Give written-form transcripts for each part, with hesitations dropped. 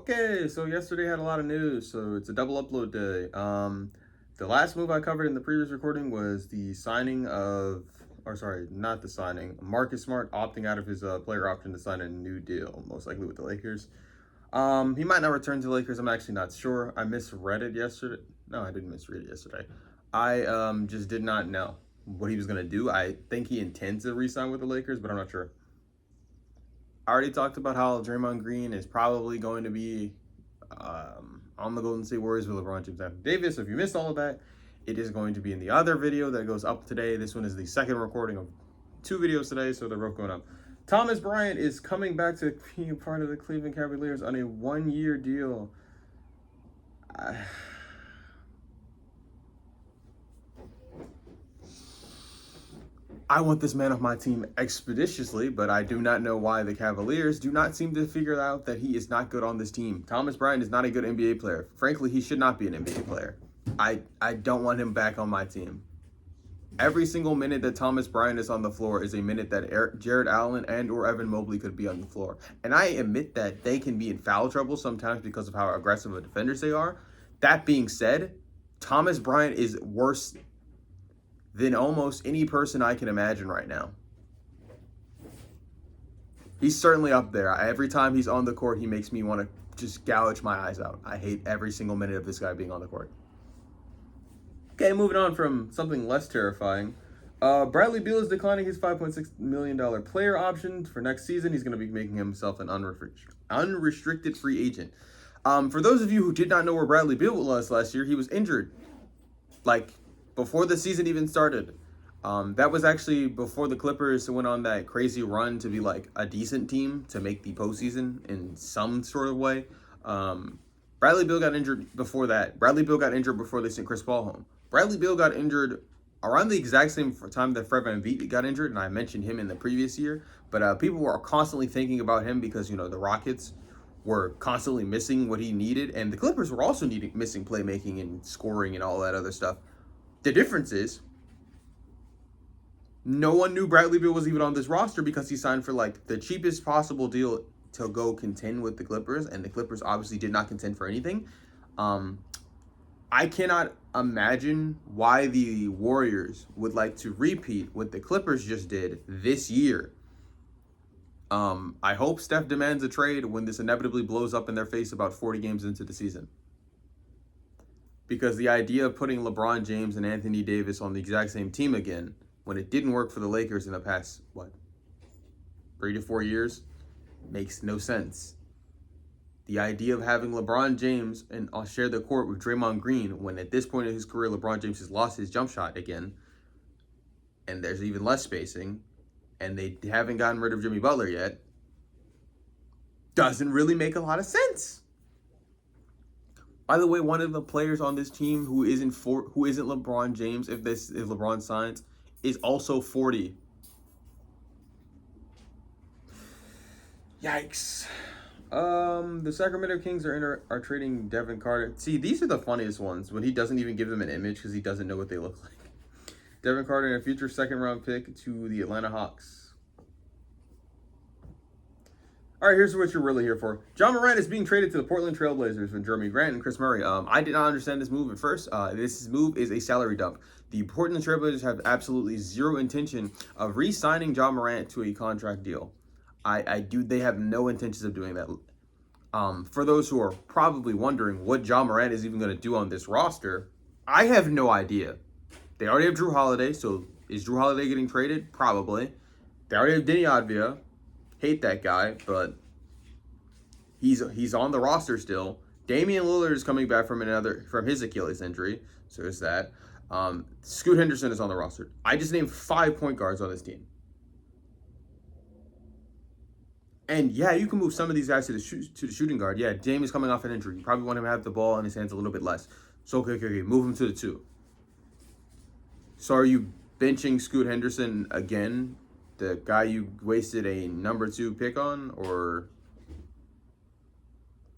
Okay, so yesterday had a lot of news, so it's a double upload day. The last move I covered in the previous recording was the signing of, or sorry, not the signing, Marcus Smart opting out of his player option to sign a new deal, most likely with the Lakers. He might not return to the Lakers. I'm actually not sure. I misread it yesterday. No, I didn't misread it yesterday. I just did not know what he was gonna do. I think he intends to re-sign with the Lakers, but I'm not sure. I already talked about how Draymond Green is probably going to be on the Golden State Warriors with LeBron James and Davis. So if you missed all of that, it is going to be in the other video that goes up today. This one is the second recording of 2 videos today, so they're both going up. Thomas Bryant is coming back to being a part of the Cleveland Cavaliers on a 1-year deal. I want this man off my team expeditiously, but I do not know why the Cavaliers do not seem to figure out that he is not good on this team. Thomas Bryant is not a good NBA player. Frankly, he should not be an NBA player. I don't want him back on my team. Every single minute that Thomas Bryant is on the floor is a minute that Jared Allen and or Evan Mobley could be on the floor. And I admit that they can be in foul trouble sometimes because of how aggressive of defenders they are. That being said, Thomas Bryant is worse than almost any person I can imagine right now. He's certainly up there. Every time he's on the court, he makes me want to just gouge my eyes out. I hate every single minute of this guy being on the court. Okay, moving on from something less terrifying. Bradley Beal is declining his $5.6 million player option for next season. He's going to be making himself an unrestricted free agent. For those of you who did not know where Bradley Beal was last year, he was injured. Before the season even started. That was actually before the Clippers went on that crazy run to be like a decent team to make the postseason in some sort of way. Bradley Beal got injured before that. Bradley Beal got injured before they sent Chris Paul home. Bradley Beal got injured around the exact same time that Fred VanVleet got injured, and I mentioned him in the previous year. But people were constantly thinking about him because, the Rockets were constantly missing what he needed, and the Clippers were also missing playmaking and scoring and all that other stuff. The difference is, no one knew Bradley Beal was even on this roster because he signed for the cheapest possible deal to go contend with the Clippers, and the Clippers obviously did not contend for anything. I cannot imagine why the Warriors would like to repeat what the Clippers just did this year. I hope Steph demands a trade when this inevitably blows up in their face about 40 games into the season. Because the idea of putting LeBron James and Anthony Davis on the exact same team again, when it didn't work for the Lakers in the past, 3 to 4 years, makes no sense. The idea of having LeBron James and share the court with Draymond Green, when at this point in his career, LeBron James has lost his jump shot again, and there's even less spacing, and they haven't gotten rid of Jimmy Butler yet, doesn't really make a lot of sense. By the way, one of the players on this team who isn't LeBron James, if LeBron signs, is also 40. Yikes. The Sacramento Kings are trading Devin Carter. See, these are the funniest ones when he doesn't even give them an image because he doesn't know what they look like. Devin Carter and a future second-round pick to the Atlanta Hawks. All right, here's what you're really here for. Ja Morant is being traded to the Portland Trailblazers with Jeremy Grant and Chris Murray. I did not understand this move at first. This move is a salary dump. The Portland Trailblazers have absolutely zero intention of re-signing Ja Morant to a contract deal. They have no intentions of doing that. For those who are probably wondering what Ja Morant is even going to do on this roster, I have no idea. They already have Drew Holiday, so is Drew Holiday getting traded? Probably. They already have Denny Advia. Hate that guy, but he's on the roster still. Damian Lillard is coming back from his Achilles injury, so there's that. Scoot Henderson is on the roster. I just named 5 point guards on this team. And yeah, you can move some of these guys to the shooting guard. Yeah, Dame is coming off an injury. You probably want him to have the ball in his hands a little bit less. So okay, move him to the 2. So are you benching Scoot Henderson again? The guy you wasted a number 2 pick on? Or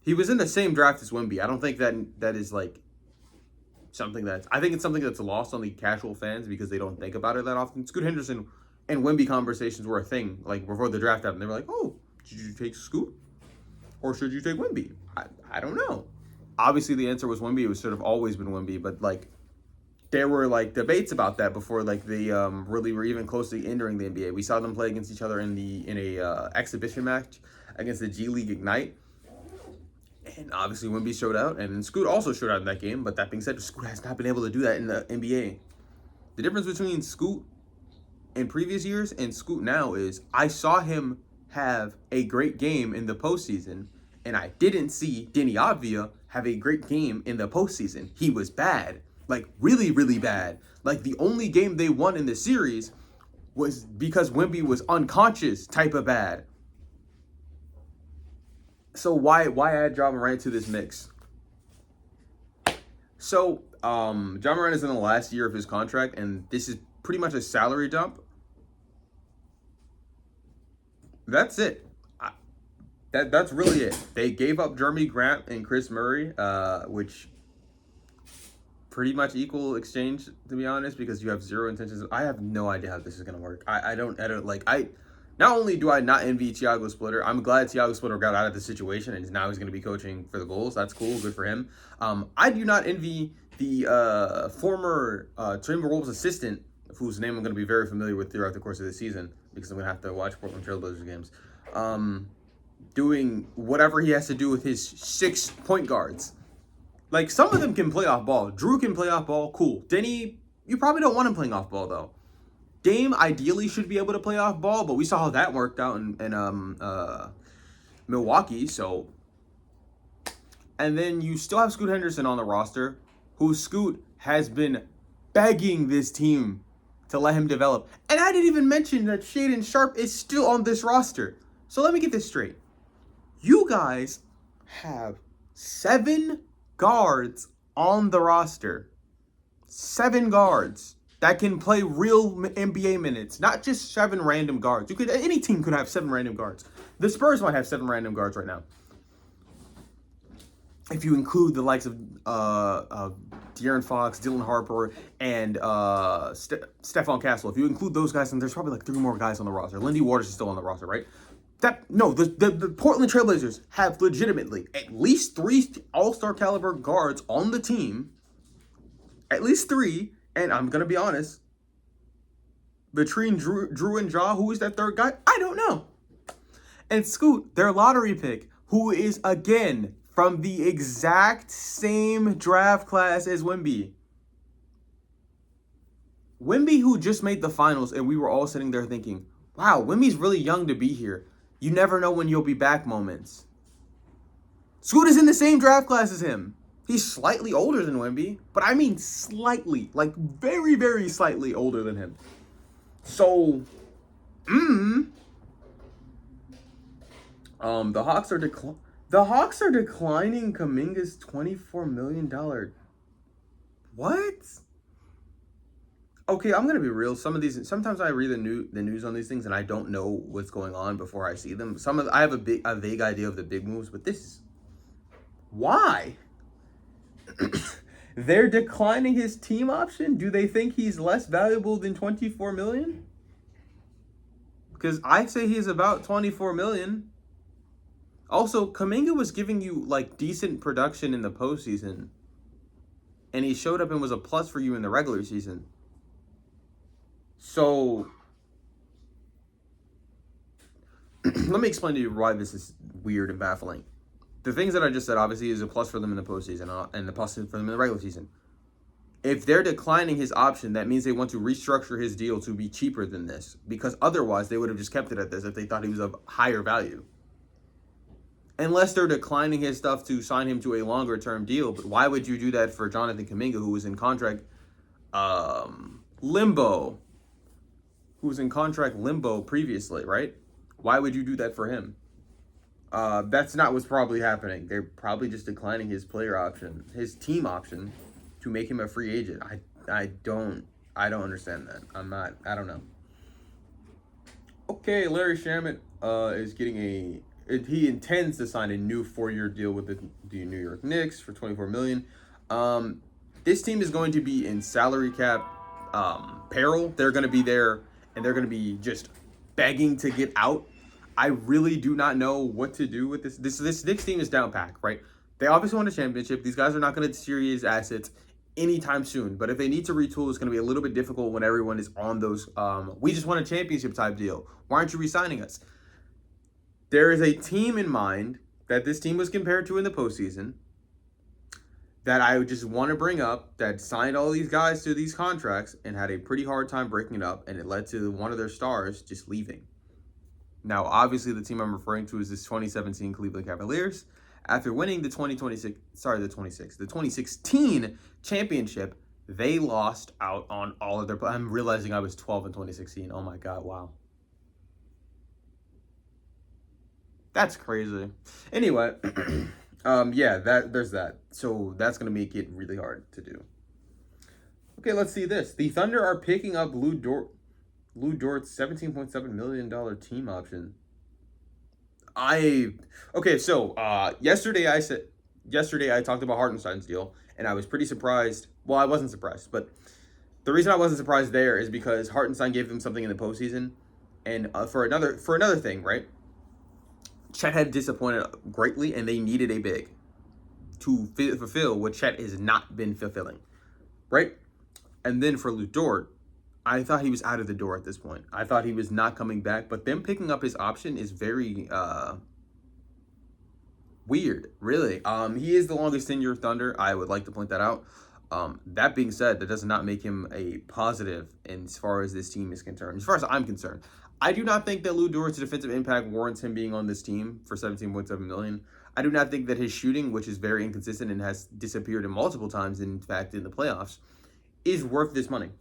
he was in the same draft as Wemby. I don't think that is something I think it's something that's lost on the casual fans because they don't think about it that often. Scoot Henderson and Wemby conversations were a thing before the draft happened. They were like, oh, did you take Scoot? or should you take Wemby? I don't know. Obviously, the answer was Wemby. It was sort of always been Wemby, but like there were like debates about that before like they really were even closely entering the NBA. We saw them play against each other in a exhibition match against the G League Ignite. And obviously Wemby showed out, and Scoot also showed out in that game. But that being said, Scoot has not been able to do that in the NBA. The difference between Scoot in previous years and Scoot now is I saw him have a great game in the postseason, and I didn't see Deni Avdija have a great game in the postseason. He was bad, like really, really bad. Like the only game they won in the series was because Wemby was unconscious type of bad. So why add Ja Morant to this mix? So Ja Morant is in the last year of his contract, and this is pretty much a salary dump. That's it. That's really it. They gave up Jeremy Grant and Chris Murray, which pretty much equal exchange, to be honest, because you have zero intentions. I have no idea how this is gonna work. I don't like. Not only do I not envy Thiago Splitter, I'm glad Thiago Splitter got out of the situation and now he's going to be coaching for the Bulls. That's cool. Good for him. I do not envy the former Timberwolves assistant, whose name I'm going to be very familiar with throughout the course of the season because I'm going to have to watch Portland Trailblazers games, doing whatever he has to do with his 6 point guards. Like, some of them can play off ball. Drew can play off ball. Cool. Denny, you probably don't want him playing off ball, though. Dame ideally should be able to play off ball, but we saw how that worked out in Milwaukee. So, and then you still have Scoot Henderson on the roster, who Scoot has been begging this team to let him develop. And I didn't even mention that Shaedon Sharpe is still on this roster. So let me get this straight. You guys have 7 guards on the roster. 7 guards that can play real NBA minutes, not just 7 random guards. Any team could have 7 random guards. The Spurs might have 7 random guards right now, if you include the likes of De'Aaron Fox, Dylan Harper, and Stephon Castle. If you include those guys, then there's probably like 3 more guys on the roster. Lindy Waters is still on the roster, right? The Portland Trailblazers have legitimately at least 3 all-star caliber guards on the team. At least 3. And I'm going to be honest, between Drew and Ja, who is that third guy? I don't know. And Scoot, their lottery pick, who is, again, from the exact same draft class as Wemby. Wemby, who just made the finals, and we were all sitting there thinking, wow, Wemby's really young to be here. You never know when you'll be back moments. Scoot is in the same draft class as him. He's slightly older than Wemby, but I mean slightly, like very, very slightly older than him. So, the Hawks are declining Kuminga's $24 million. What? Okay, I'm gonna be real. Sometimes I read the news on these things and I don't know what's going on before I see them. I have a vague idea of the big moves, but this is why. They're declining his team option? Do they think he's less valuable than $24 million? Because I say he's about $24 million. Also, Kuminga was giving you like decent production in the postseason, and he showed up and was a plus for you in the regular season. So let me explain to you why this is weird and baffling. The things that I just said, obviously, is a plus for them in the postseason and the plus for them in the regular season. If they're declining his option, that means they want to restructure his deal to be cheaper than this, because otherwise they would have just kept it at this if they thought he was of higher value. Unless they're declining his stuff to sign him to a longer-term deal. But why would you do that for Jonathan Kuminga, who was in contract limbo? Who was in contract limbo previously, right? Why would you do that for him? That's not what's probably happening. They're probably just declining his player option, his team option, to make him a free agent. I don't understand that. I don't know. Okay, Larry Shamet is getting he intends to sign a new 4-year deal with the New York Knicks for $24 million. This team is going to be in salary cap peril. They're going to be there, and they're going to be just begging to get out. I really do not know what to do with this. This Knicks team is down pack, right? They obviously won a championship. These guys are not going to serious assets anytime soon. But if they need to retool, it's going to be a little bit difficult when everyone is on those. We just won a championship type deal. Why aren't you re-signing us? There is a team in mind that this team was compared to in the postseason that I just want to bring up that signed all these guys to these contracts and had a pretty hard time breaking it up, and it led to one of their stars just leaving. Now, obviously, the team I'm referring to is this 2017 Cleveland Cavaliers. After winning the 2016 championship, they lost out on all of their. I'm realizing I was 12 in 2016. Oh my God! Wow, that's crazy. Anyway, yeah, there's that. So that's gonna make it really hard to do. Okay, let's see this. The Thunder are picking up Lou Dort's $17.7 million team option. Yesterday I talked about Hartenstein's deal, and I was pretty surprised. Well, I wasn't surprised, but the reason I wasn't surprised there is because Hartenstein gave them something in the postseason, and for another thing, right? Chet had disappointed greatly, and they needed a big to fulfill what Chet has not been fulfilling, right? And then for Lou Dort, I thought he was out of the door at this point. I thought he was not coming back, but them picking up his option is very weird, really. He is the longest tenure Thunder. I would like to point that out. That being said, that does not make him a positive as far as this team is concerned. As far as I'm concerned, I do not think that Lou Dort's defensive impact warrants him being on this team for $17.7 million. I do not think that his shooting, which is very inconsistent and has disappeared in multiple times, in fact, in the playoffs, is worth this money.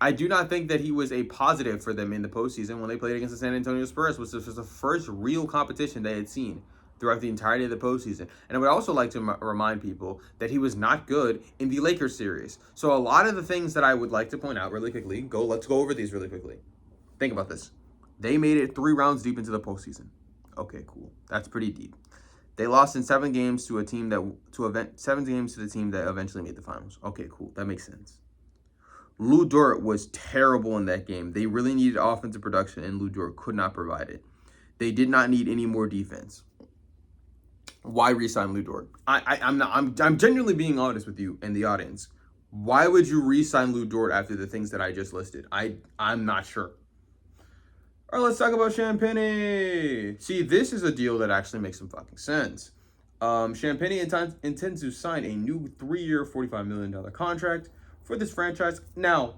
I do not think that he was a positive for them in the postseason when they played against the San Antonio Spurs, which was the first real competition they had seen throughout the entirety of the postseason. And I would also like to remind people that he was not good in the Lakers series. So a lot of the things that I would like to point out really quickly, let's go over these really quickly. Think about this. They made it 3 rounds deep into the postseason. Okay, cool. That's pretty deep. They lost in 7 games to the team that eventually made the finals. Okay, cool. That makes sense. Lou Dort was terrible in that game. They really needed offensive production, and Lou Dort could not provide it. They did not need any more defense. Why re-sign Lou Dort? I'm genuinely being honest with you and the audience. Why would you re-sign Lou Dort after the things that I just listed? I'm not sure. All right, let's talk about Champagnie. See, this is a deal that actually makes some fucking sense. Champagnie intends to sign a new 3-year, $45 million contract for this franchise. Now,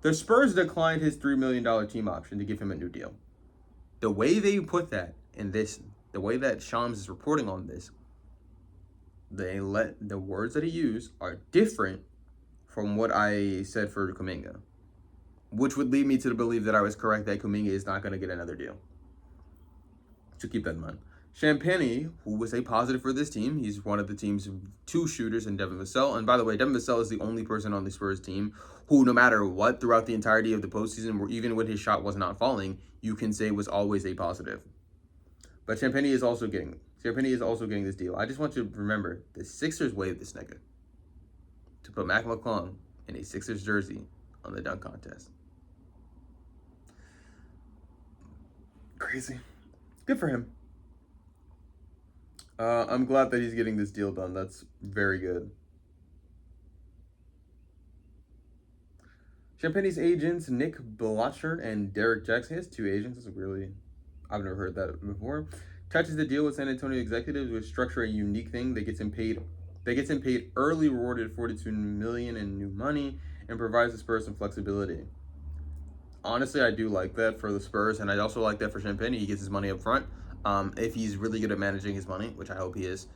the Spurs declined his $3 million team option to give him a new deal. The way they put that in this, the way that Shams is reporting on this, the words that he used are different from what I said for Kuminga, which would lead me to believe that I was correct that Kuminga is not going to get another deal. So keep that in mind. Champagnie, who was a positive for this team, he's one of the team's 2 shooters in Devin Vassell. And by the way, Devin Vassell is the only person on the Spurs team who, no matter what, throughout the entirety of the postseason, or even when his shot was not falling, you can say was always a positive. But Champagnie is also getting this deal. I just want you to remember, the Sixers waived this nigga to put Mac McClung in a Sixers jersey on the dunk contest. Crazy. Good for him. I'm glad that he's getting this deal done. That's very good. Champagnie's agents, Nick Blatcher and Derek Jackson. He has 2 agents. That's really, I've never heard that before. Touches the deal with San Antonio executives, which structure a unique thing that gets him paid early, rewarded $42 million in new money, and provides the Spurs some flexibility. Honestly, I do like that for the Spurs, and I also like that for Champagnie. He gets his money up front. If he's really good at managing his money, which I hope he is,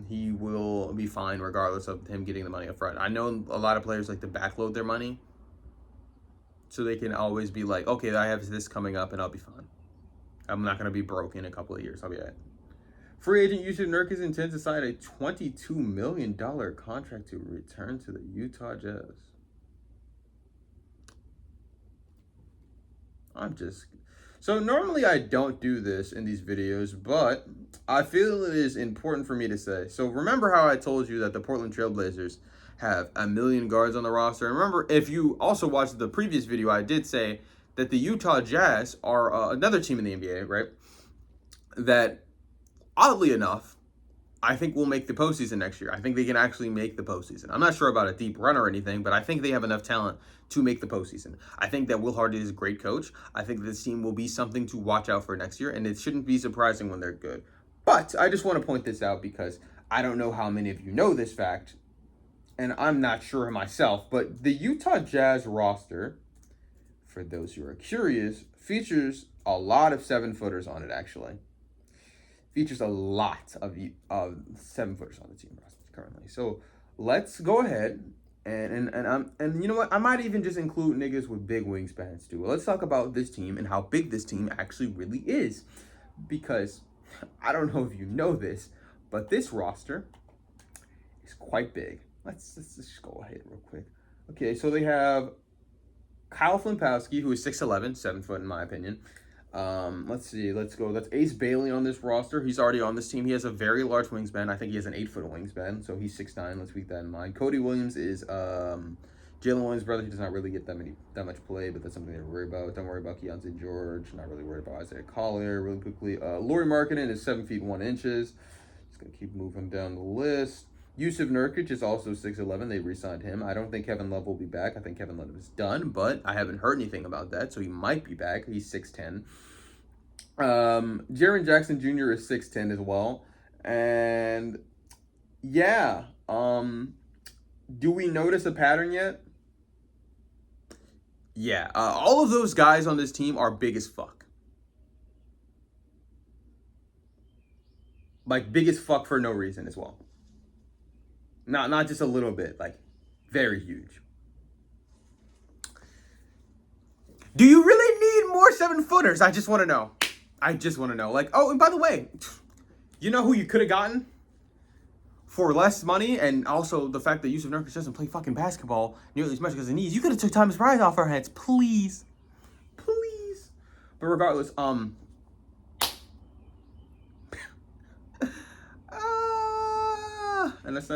he will be fine regardless of him getting the money up front. I know a lot of players like to backload their money so they can always be like, okay, I have this coming up and I'll be fine. I'm not going to be broke in a couple of years. I'll be all right. Free agent Yusuf Nurkic intends to sign a $22 million contract to return to the Utah Jazz. So normally I don't do this in these videos, but I feel it is important for me to say. So remember how I told you that the Portland Trailblazers have 1 million guards on the roster? And remember, if you also watched the previous video, I did say that the Utah Jazz are another team in the NBA, right? That, oddly enough, I think will make the postseason next year. I think they can actually make the postseason. I'm not sure about a deep run or anything, but I think they have enough talent to make the postseason. I think that Will Hardy is a great coach. I think this team will be something to watch out for next year, and it shouldn't be surprising when they're good. But I just want to point this out because I don't know how many of you know this fact, and I'm not sure myself, but the Utah Jazz roster, for those who are curious, features a lot of 7-footers on it, actually. Features a lot of 7-footers on the team roster currently. So let's go ahead and you know what? I might even just include niggas with big wingspans too. Let's talk about this team and how big this team actually really is. Because I don't know if you know this, but this roster is quite big. Let's just go ahead real quick. Okay, so they have Kyle Flimpowski, who is 6'11", 7 foot in my opinion. Let's see, let's go. That's Ace Bailey on this roster. He's already on this team. He has a very large wingspan. I think he has an 8-foot wingspan, so he's 6'9". Let's keep that in mind. Cody Williams is Jalen Williams' brother. He does not really get that much play, but that's something to worry about. Don't worry about Keontae George. Not really worried about Isaiah Collier. Really quickly, Lauri Markkanen is 7 feet 1 inches. Just gonna keep moving down the list. Yusuf Nurkic is also 6'11". They re-signed him. I don't think Kevin Love will be back. I think Kevin Love is done, but I haven't heard anything about that, so he might be back. He's 6'10". Jaren Jackson Jr. is 6'10" as well. And yeah, do we notice a pattern yet? Yeah, all of those guys on this team are big as fuck. Like, big as fuck for no reason as well. Not just a little bit, like, very huge. Do you really need more 7-footers? I just want to know. Like, oh, and by the way, you know who you could have gotten for less money, and also the fact that Yusuf Nurkic doesn't play fucking basketball nearly as much because of knees. You could have took Thomas Bryant off our heads, please. But regardless, and that's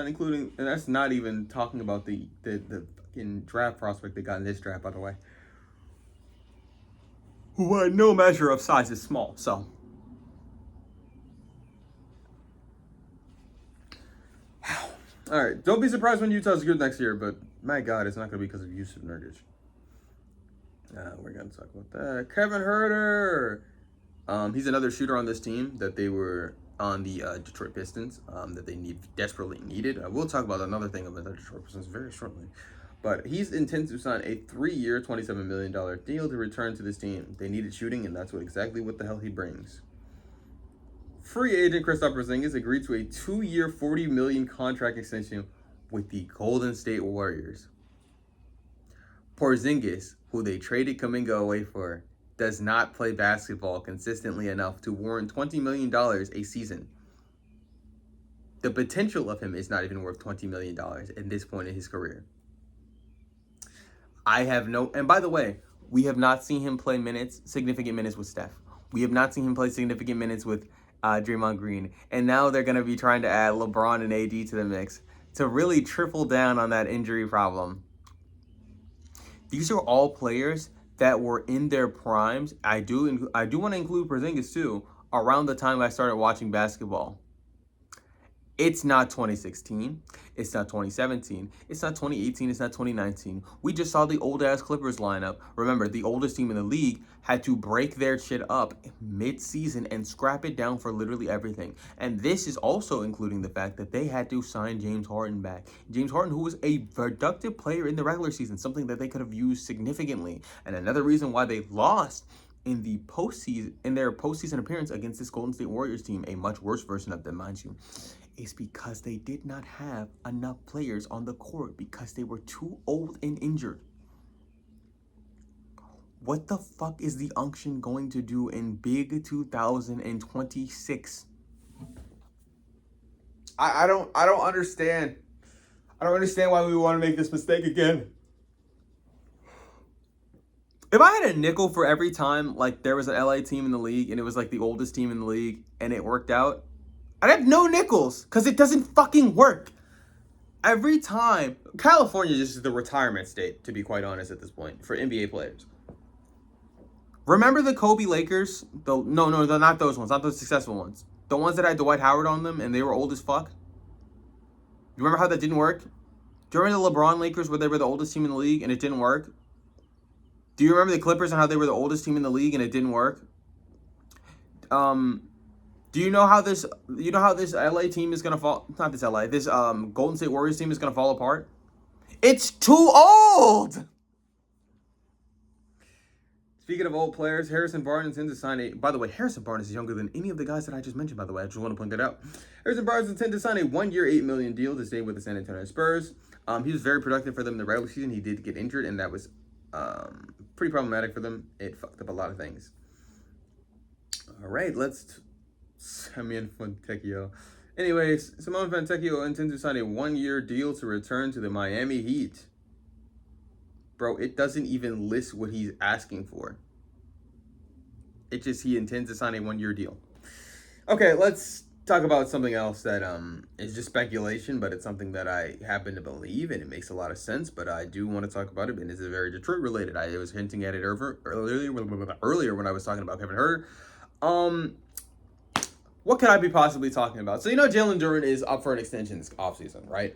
not even talking about the fucking draft prospect they got in this draft, by the way. Who by no measure of size is small, so. All right, don't be surprised when Utah's good next year, but my God, it's not going to be because of Yusuf Nurkic. We're going to talk about that. Kevin Huerter. He's another shooter on this team that they were on the Detroit Pistons that they desperately needed. We'll talk about another thing about the Detroit Pistons very shortly. But he's intends to sign a 3-year, $27 million deal to return to this team. They needed shooting, and that's exactly what the hell he brings. Free agent Kristaps Porzingis agreed to a 2-year, $40 million contract extension with the Golden State Warriors. Porzingis, who they traded Kuminga away for, does not play basketball consistently enough to warrant $20 million a season. The potential of him is not even worth $20 million at this point in his career. And by the way, we have not seen him play significant minutes with Steph. We have not seen him play significant minutes with Draymond Green. And now they're going to be trying to add LeBron and AD to the mix to really triple down on that injury problem. These are all players that were in their primes. I do want to include Porzingis too, around the time I started watching basketball. It's not 2016. It's not 2017. It's not 2018. It's not 2019. We just saw the old-ass Clippers lineup. Remember, the oldest team in the league had to break their shit up mid-season and scrap it down for literally everything. And this is also including the fact that they had to sign James Harden back. James Harden, who was a productive player in the regular season, something that they could have used significantly. And another reason why they lost in their postseason appearance against this Golden State Warriors team, a much worse version of them, mind you, is because they did not have enough players on the court because they were too old and injured. What the fuck is the Unction going to do in big 2026? I don't understand. I don't understand why we want to make this mistake again. If I had a nickel for every time like there was an LA team in the league and it was like the oldest team in the league and it worked out, I'd have no nickels because it doesn't fucking work. Every time, California just is the retirement state, to be quite honest at this point, for NBA players. Remember the Kobe Lakers? No, they're not those ones, not those successful ones. The ones that had Dwight Howard on them and they were old as fuck. You remember how that didn't work? Do you remember the LeBron Lakers where they were the oldest team in the league and it didn't work? Do you remember the Clippers and how they were the oldest team in the league and it didn't work? Do you know how this LA team is gonna fall? Not this LA. This Golden State Warriors team is gonna fall apart. It's too old. Speaking of old players, Harrison Barnes intends to sign a... By the way, Harrison Barnes is younger than any of the guys that I just mentioned, by the way. I just want to point that out. Harrison Barnes intends to sign a 1-year, $8 million deal to stay with the San Antonio Spurs. He was very productive for them in the regular season. He did get injured, and that was pretty problematic for them. It fucked up a lot of things. All right, let's... Simon Fontecchio. Anyways, Simone Fontecchio intends to sign a 1-year deal to return to the Miami Heat. Bro, it doesn't even list what he's asking for. It just, he intends to sign a 1-year deal. Okay, let's talk about something else that is just speculation, but it's something that I happen to believe, and it makes a lot of sense, but I do want to talk about it, and it's very Detroit related. I was hinting at it earlier when I was talking about Kevin Huerter. What could I be possibly talking about? So, you know, Jalen Duren is up for an extension this offseason, right?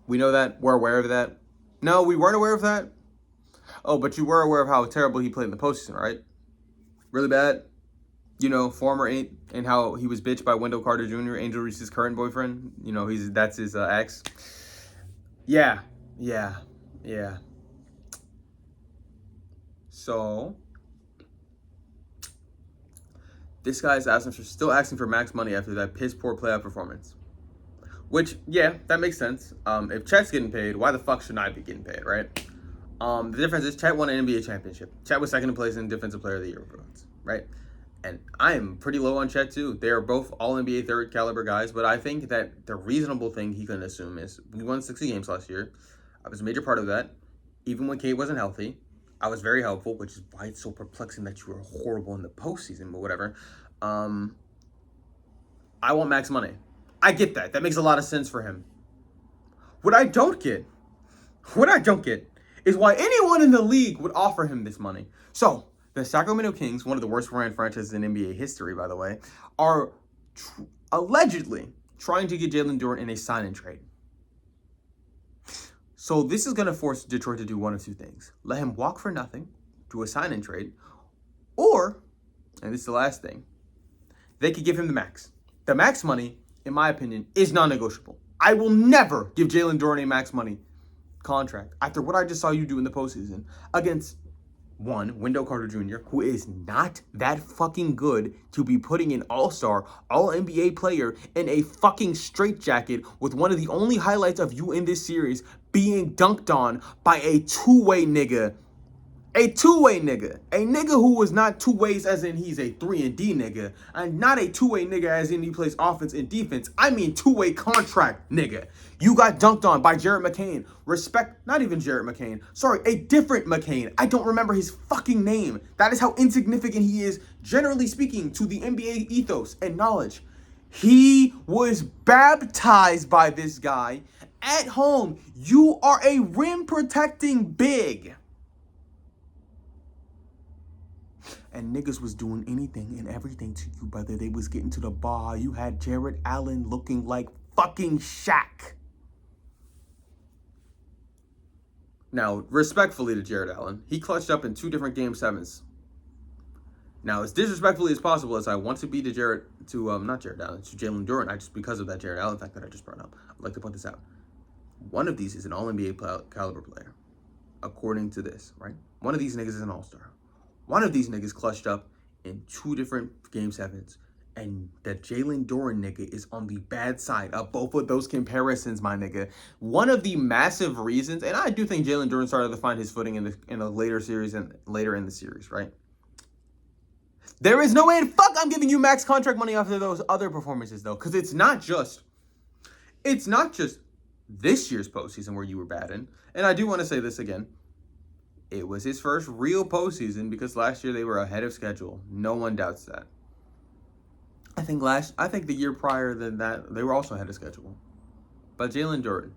We know that. We're aware of that. No, we weren't aware of that. Oh, but you were aware of how terrible he played in the postseason, right? Really bad. You know, former and how he was bitched by Wendell Carter Jr., Angel Reese's current boyfriend. You know, that's his ex. Yeah. So, this guy's still asking for max money after that piss poor playoff performance. Which, yeah, that makes sense. If Chet's getting paid, why the fuck should I be getting paid, right? The difference is Chet won an NBA championship. Chet was second in place in Defensive Player of the Year votes, right? And I am pretty low on Chet too. They are both all NBA third caliber guys, but I think that the reasonable thing he can assume is we won 60 games last year. I was a major part of that. Even when Kate wasn't healthy, I was very helpful, which is why it's so perplexing that you were horrible in the postseason, but whatever. I want max money. I get that. That makes a lot of sense for him. What I don't get is why anyone in the league would offer him this money. So, the Sacramento Kings, one of the worst ran franchises in NBA history, by the way, are allegedly trying to get Jalen Duren in a sign and trade. So, this is going to force Detroit to do one of two things. Let him walk for nothing, do a sign and trade, or, and this is the last thing, they could give him the max. The max money, in my opinion, is non-negotiable. I will never give Jalen Duren a max money contract after what I just saw you do in the postseason against one, Wendell Carter Jr., who is not that fucking good to be putting an all-star, all-NBA player in a fucking straitjacket with one of the only highlights of you in this series being dunked on by a two-way nigga. A two-way nigga. A nigga who was not two ways as in he's a 3-and-D nigga. And not a two-way nigga as in he plays offense and defense. I mean two-way contract nigga. You got dunked on by Jared McCain. Respect, not even Jared McCain. Sorry, a different McCain. I don't remember his fucking name. That is how insignificant he is, generally speaking, to the NBA ethos and knowledge. He was baptized by this guy at home. You are a rim protecting big. And niggas was doing anything and everything to you, brother. They was getting to the bar. You had Jared Allen looking like fucking Shaq. Now, respectfully to Jared Allen, he clutched up in 2 different Game 7s. Now, as disrespectfully as possible as I want to be to not Jared Allen, to Jalen Duren, just because of that Jared Allen fact that I just brought up, I'd like to point this out. One of these is an all-NBA caliber player, according to this, right? One of these niggas is an all-star. One of these niggas clutched up in 2 different Game 7s. And that Jalen Duren nigga is on the bad side of both of those comparisons, my nigga. One of the massive reasons, and I do think Jalen Duren started to find his footing in a later series and later in the series, right? There is no way in fuck I'm giving you max contract money after those other performances, though. Because it's not just this year's postseason where you were bad in. And I do want to say this again. It was his first real postseason because last year they were ahead of schedule. No one doubts that. I think the year prior than that, they were also ahead of schedule. But Jalen Duren,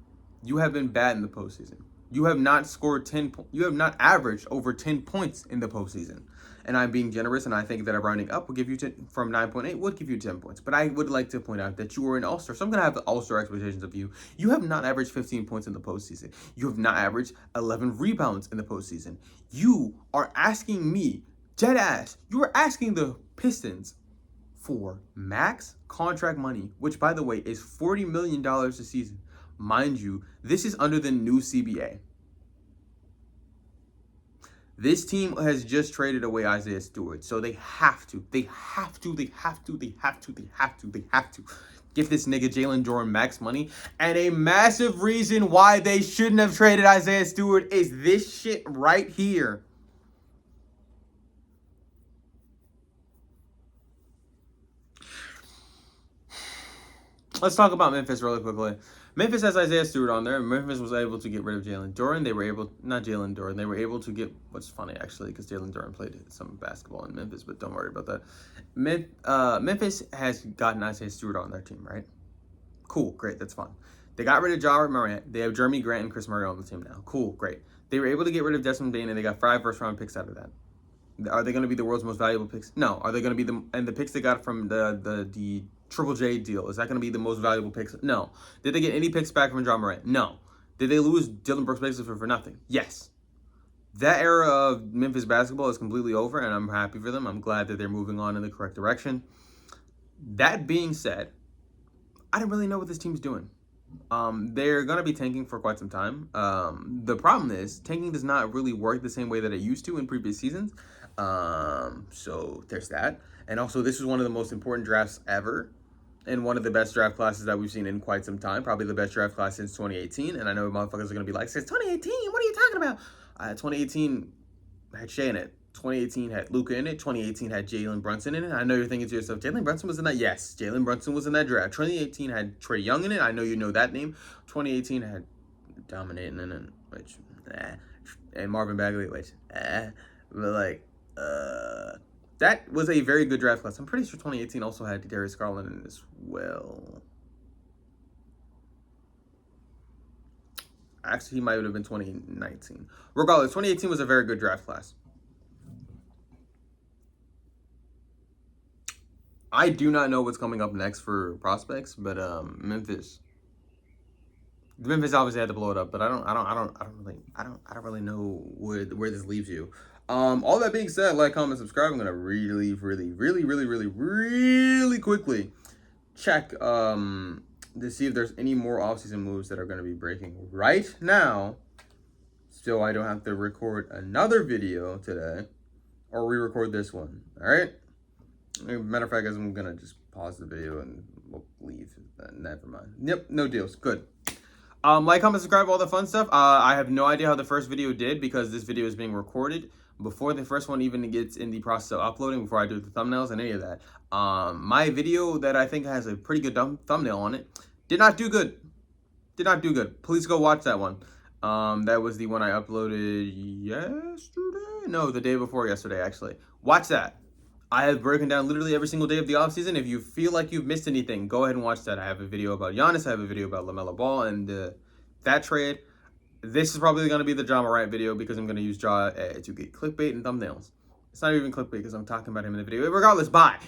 you have been bad in the postseason. You have not scored 10 you have not averaged over 10 points in the postseason. And I'm being generous, and I think that a rounding up will give you 10, from 9.8 would give you 10 points. But I would like to point out that you are an all-star, so I'm going to have the all-star expectations of you. You have not averaged 15 points in the postseason. You have not averaged 11 rebounds in the postseason. You are asking me, dead ass, you are asking the Pistons for max contract money, which, by the way, is $40 million a season. Mind you, this is under the new CBA. This team has just traded away Isaiah Stewart, so they have to give this nigga Jalen Duren max money. And a massive reason why they shouldn't have traded Isaiah Stewart is this shit right here. Let's talk about Memphis really quickly. Memphis has Isaiah Stewart on there. Memphis was able to get rid of Jalen Duren. They were able, not Jalen Duren, they were able to get, what's funny actually, because Jalen Duren played some basketball in Memphis, but don't worry about that. Memphis has gotten Isaiah Stewart on their team, right? Cool, great, that's fine. They got rid of Ja Morant. They have Jeremy Grant and Chris Murray on the team now. Cool, great. They were able to get rid of Desmond Bane, and they got 5 first-round picks out of that. Are they going to be the world's most valuable picks? No. Are they going to be the picks they got from the Triple J deal, is that going to be the most valuable picks? No. Did they get any picks back from Ja Morant? No. Did they lose Dylan Brooks-Mason for nothing? Yes. That era of Memphis basketball is completely over, and I'm happy for them. I'm glad that they're moving on in the correct direction. That being said, I don't really know what this team's doing. They're going to be tanking for quite some time. The problem is, tanking does not really work the same way that it used to in previous seasons. So there's that. And also, this is one of the most important drafts ever, and one of the best draft classes that we've seen in quite some time. Probably the best draft class since 2018. And I know motherfuckers are going to be like, since 2018? What are you talking about? 2018 had Shea in it. 2018 had Luka in it. 2018 had Jalen Brunson in it. I know you're thinking to yourself, Jalen Brunson was in that? Yes, Jalen Brunson was in that draft. 2018 had Trae Young in it. I know you know that name. 2018 had Dominating in it, which, and Marvin Bagley, which, but like, that was a very good draft class. I'm pretty sure 2018 also had Darius Garland in it as well. Actually, he might have been 2019. Regardless, 2018 was a very good draft class. I do not know what's coming up next for prospects, but Memphis obviously had to blow it up, but I don't really know where this leaves you. All that being said, like, comment, subscribe. I'm gonna really quickly check to see if there's any more offseason moves that are gonna be breaking right now, so I don't have to record another video today or re-record this one. All right. Matter of fact, guys, I'm gonna just pause the video and we'll leave. Never mind. Yep, no deals. Good. Like, comment, subscribe, all the fun stuff. I have no idea how the first video did because this video is being recorded before the first one even gets in the process of uploading, before I do the thumbnails and any of that. My video that I think has a pretty good thumbnail on it did not do good. Please go watch that one. That was the one I uploaded yesterday? No, the day before yesterday, actually. Watch that. I have broken down literally every single day of the offseason. If you feel like you've missed anything, go ahead and watch that. I have a video about Giannis. I have a video about LaMelo Ball and that trade. This is probably going to be the Ja Morant video because I'm going to use Ja to get clickbait and thumbnails. It's not even clickbait because I'm talking about him in the video. Regardless, bye.